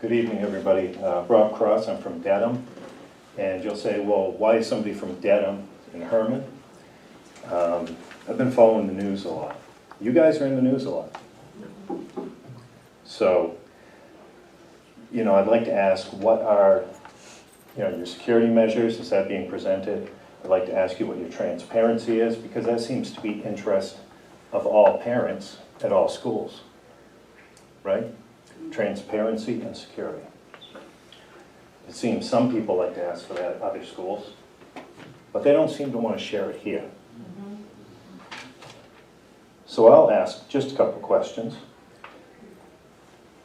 Good evening, everybody. Rob Cross, I'm from Dedham. And you'll say, well, why is somebody from Dedham in Herman? I've been following the news a lot. You guys are in the news a lot. So, I'd like to ask, what are, your security measures? Is that being presented? I'd like to ask you what your transparency is, because that seems to be interest of all parents at all schools, right? Transparency and security. It seems some people like to ask for that at other schools, but they don't seem to want to share it here. So I'll ask just a couple questions.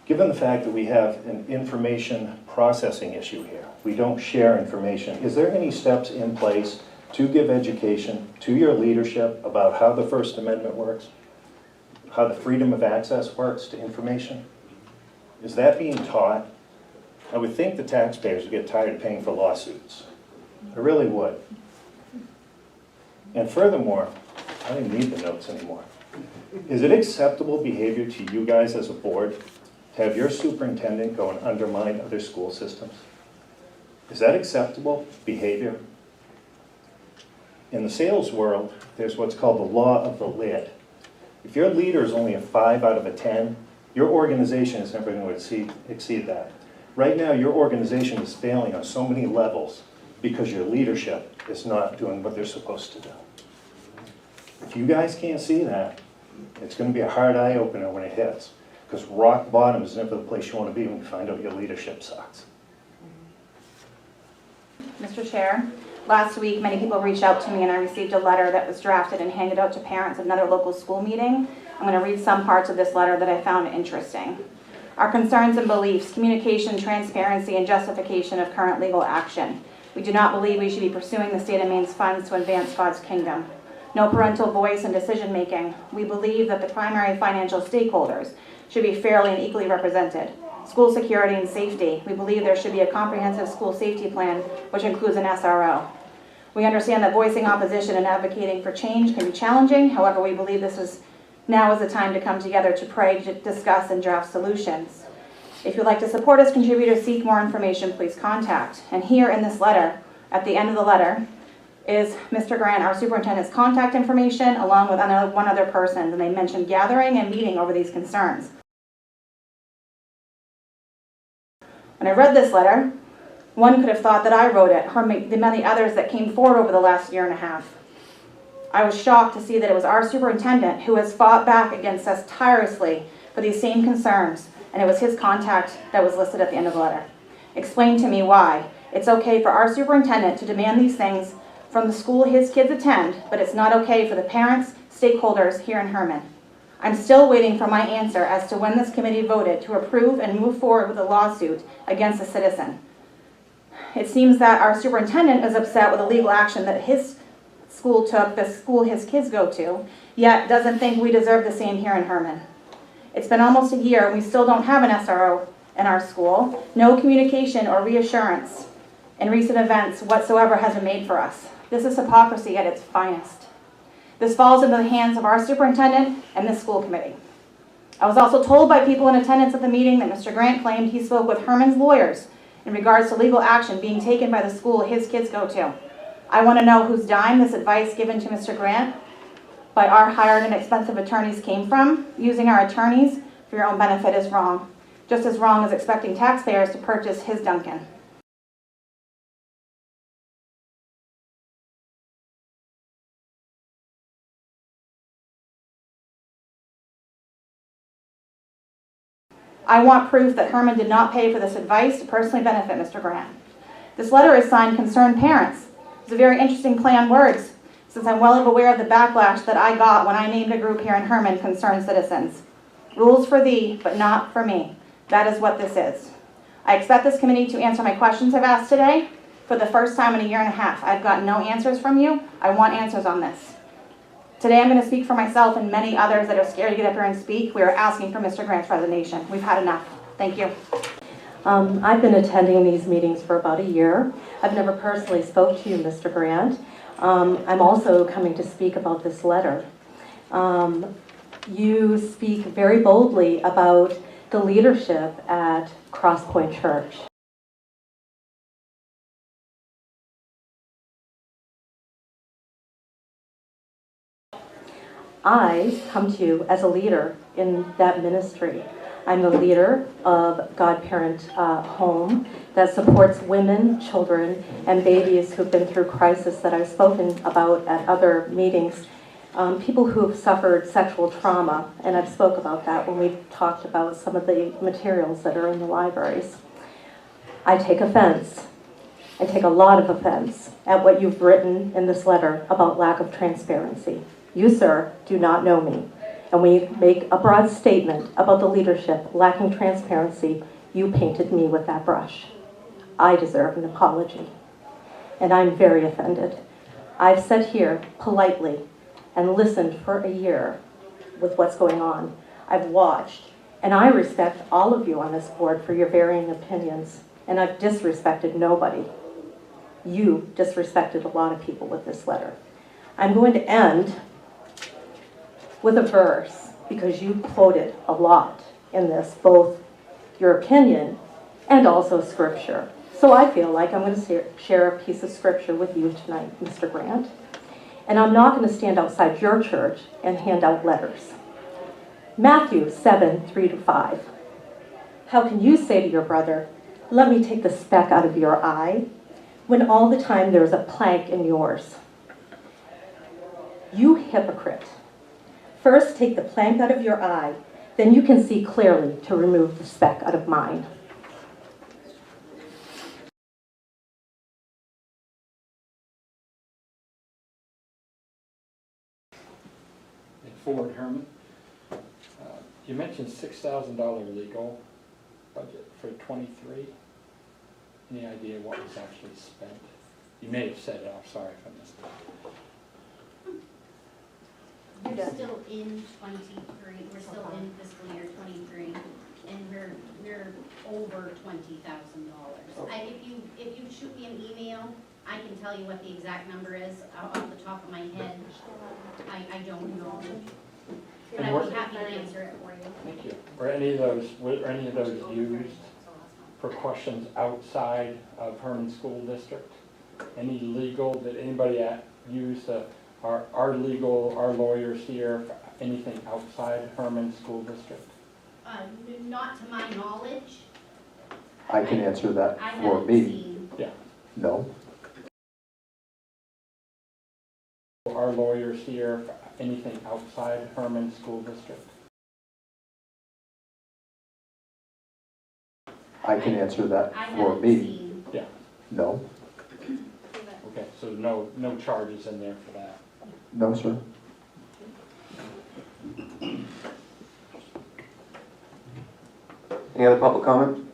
Given the fact that we have an information processing issue here, we don't share information, is there any steps in place to give education to your leadership about how the First Amendment works, how the freedom of access works to information? Is that being taught? I would think the taxpayers would get tired of paying for lawsuits. I really would. And furthermore, I don't even need the notes anymore. Is it acceptable behavior to you guys as a board to have your superintendent go and undermine other school systems? Is that acceptable behavior? In the sales world, there's what's called the law of the lid. If your leader is only a 5 out of a 10, your organization is never going to exceed that. Right now, your organization is failing on so many levels because your leadership is not doing what they're supposed to do. If you guys can't see that, it's going to be a hard eye-opener when it hits, because rock bottom is never the place you want to be when you find out your leadership sucks. Mr. Chair, last week many people reached out to me and I received a letter that was drafted and handed out to parents at another local school meeting. I'm going to read some parts of this letter that I found interesting. Our concerns and beliefs, communication, transparency, and justification of current legal action. We do not believe we should be pursuing the state of Maine's funds to advance God's kingdom. No parental voice in decision making. We believe that the primary financial stakeholders should be fairly and equally represented. School security and safety. We believe there should be a comprehensive school safety plan, which includes an SRO. We understand that voicing opposition and advocating for change can be challenging. However, we believe now is the time to come together to pray, discuss, and draft solutions. If you'd like to support us, contribute, or seek more information, please contact. And here in this letter, at the end of the letter, is Mr. Grant, our superintendent's contact information, along with one other person, and they mentioned gathering and meeting over these concerns. When I read this letter, one could have thought that I wrote it, or the many others that came forward over the last year and a half. I was shocked to see that it was our superintendent who has fought back against us tirelessly for these same concerns, and it was his contact that was listed at the end of the letter. Explain to me why it's okay for our superintendent to demand these things from the school his kids attend, but it's not okay for the parents, stakeholders here in Herman. I'm still waiting for my answer as to when this committee voted to approve and move forward with a lawsuit against a citizen. It seems that our superintendent is upset with the legal action that his school took, the school his kids go to, yet doesn't think we deserve the same here in Herman. It's been almost a year and we still don't have an SRO in our school. No communication or reassurance in recent events whatsoever has been made for us. This is hypocrisy at its finest. This falls into the hands of our superintendent and this school committee. I was also told by people in attendance at the meeting that Mr. Grant claimed he spoke with Herman's lawyers in regards to legal action being taken by the school his kids go to. I want to know whose dime this advice given to Mr. Grant by our hired and expensive attorneys came from. Using our attorneys for your own benefit is wrong, just as wrong as expecting taxpayers to purchase his Duncan. I want proof that Herman did not pay for this advice to personally benefit Mr. Grant. This letter is signed Concerned Parents. It's a very interesting play on words, since I'm well aware of the backlash that I got when I named a group here in Herman Concerned Citizens. Rules for thee, but not for me. That is what this is. I expect this committee to answer my questions I've asked today. For the first time in a year and a half, I've gotten no answers from you. I want answers on this. Today I'm going to speak for myself and many others that are scared to get up here and speak. We are asking for Mr. Grant's resignation. We've had enough. Thank you. I've been attending these meetings for about a year. I've never personally spoke to you, Mr. Grant. I'm also coming to speak about this letter. You speak very boldly about the leadership at Cross Point Church. I come to you as a leader in that ministry. I'm the leader of Godparent Home that supports women, children, and babies who've been through crisis that I've spoken about at other meetings. People who've suffered sexual trauma, and I've spoke about that when we've talked about some of the materials that are in the libraries. I take offense. I take a lot of offense at what you've written in this letter about lack of transparency. You, sir, do not know me. And when you make a broad statement about the leadership lacking transparency, you painted me with that brush. I deserve an apology. And I'm very offended. I've sat here politely and listened for a year with what's going on. I've watched, and I respect all of you on this board for your varying opinions, and I've disrespected nobody. You disrespected a lot of people with this letter. I'm going to end with a verse, because you quoted a lot in this, both your opinion and also scripture. So I feel like I'm going to share a piece of scripture with you tonight, Mr. Grant. And I'm not going to stand outside your church and hand out letters. Matthew 7:3-5. How can you say to your brother, let me take the speck out of your eye, when all the time there is a plank in yours? You hypocrite. First take the plank out of your eye, then you can see clearly to remove the speck out of mine. Ford Herman, you mentioned $6,000 legal budget for 23. Any idea what was actually spent? You may have said it. I'm sorry if I missed it. We're still in 23. We're still in fiscal year 23, and we're over $20,000. If you shoot me an email, I can tell you what the exact number is off the top of my head. I don't know, but I'd be happy to answer it for you. Thank you. Were any of those used for questions outside of Herman School District? Any legal, did anybody use our lawyers here for anything outside Herman School District? Not to my knowledge. I can answer that I for haven't me. seen. Yeah. No. Our lawyers here for anything outside Herman School District? I can answer that I for haven't me. seen. Yeah. No. Okay, so no charges in there for that. No, sir. Any other public comment?